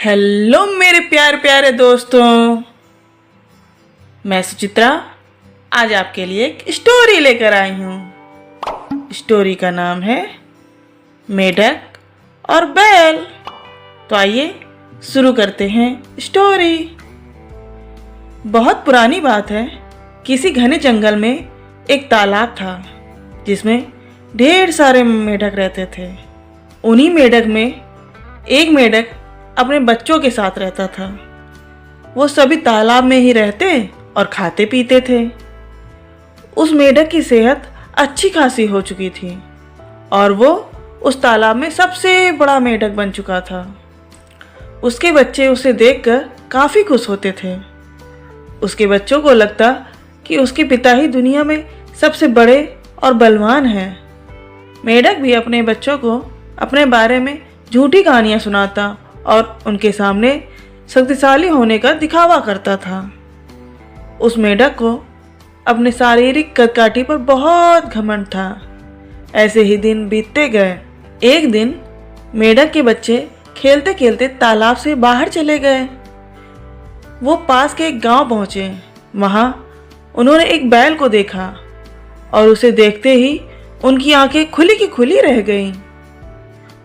Hello मेरे प्यारे प्यारे दोस्तों, मैं सुचित्रा आज आपके लिए एक स्टोरी लेकर आई हूँ। स्टोरी का नाम है मेढक और बैल। तो आइए शुरू करते हैं स्टोरी। बहुत पुरानी बात है, किसी घने जंगल में एक तालाब था जिसमें ढेर सारे मेढक रहते थे। उन्हीं मेढक में एक मेढक अपने बच्चों के साथ रहता था। वो सभी तालाब में ही रहते और खाते पीते थे। उस मेढक की सेहत अच्छी खासी हो चुकी थी और वो उस तालाब में सबसे बड़ा मेढक बन चुका था। उसके बच्चे उसे देखकर काफ़ी खुश होते थे। उसके बच्चों को लगता कि उसके पिता ही दुनिया में सबसे बड़े और बलवान हैं। मेढक भी अपने बच्चों को अपने बारे में झूठी कहानियाँ सुनाता और उनके सामने शक्तिशाली होने का दिखावा करता था। उस मेढक को अपने शारीरिक कदकाठी पर बहुत घमंड था। ऐसे ही दिन बीतते गए। एक दिन मेढक के बच्चे खेलते खेलते तालाब से बाहर चले गए। वो पास के एक गांव पहुंचे। वहां उन्होंने एक बैल को देखा और उसे देखते ही उनकी आंखें खुली की खुली रह गईं।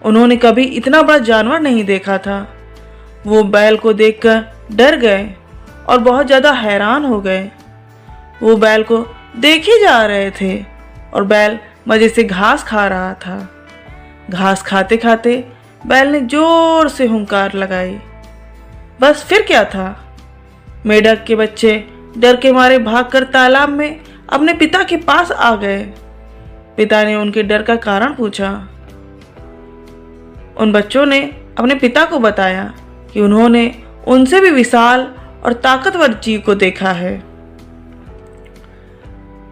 उन्होंने कभी इतना बड़ा जानवर नहीं देखा था। वो बैल को देखकर डर गए और बहुत ज़्यादा हैरान हो गए। वो बैल को देखे जा रहे थे और बैल मज़े से घास खा रहा था। घास खाते खाते बैल ने जोर से हुंकार लगाई। बस फिर क्या था, मेढक के बच्चे डर के मारे भागकर तालाब में अपने पिता के पास आ गए। पिता ने उनके डर का कारण पूछा। उन बच्चों ने अपने पिता को बताया कि उन्होंने उनसे भी विशाल और ताकतवर जीव को देखा है।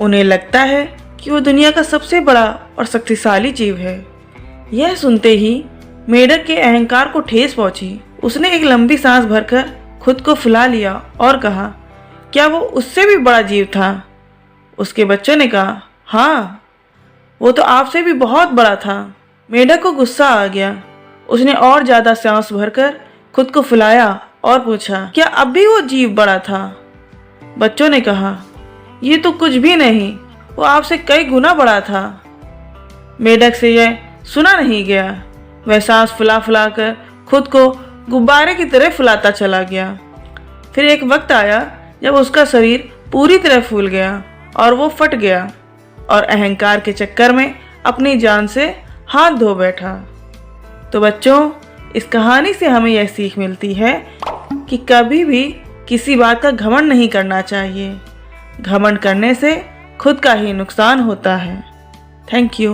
उन्हें लगता है कि वो दुनिया का सबसे बड़ा और शक्तिशाली जीव है। यह सुनते ही मेढक के अहंकार को ठेस पहुंची। उसने एक लंबी सांस भरकर खुद को फुला लिया और कहा, क्या वो उससे भी बड़ा जीव था? उसके बच्चों ने कहा, हाँ, वो तो आपसे भी बहुत बड़ा था। मेढक को गुस्सा आ गया। उसने और ज़्यादा सांस भरकर खुद को फुलाया और पूछा, क्या अब भी वो जीव बड़ा था? बच्चों ने कहा, ये तो कुछ भी नहीं, वो आपसे कई गुना बड़ा था। मेढक से यह सुना नहीं गया। वह सांस फुला फुला कर खुद को गुब्बारे की तरह फुलाता चला गया। फिर एक वक्त आया जब उसका शरीर पूरी तरह फूल गया और वो फट गया और अहंकार के चक्कर में अपनी जान से हाथ धो बैठा। तो बच्चों, इस कहानी से हमें यह सीख मिलती है कि कभी भी किसी बात का घमंड नहीं करना चाहिए। घमंड करने से खुद का ही नुकसान होता है। Thank you.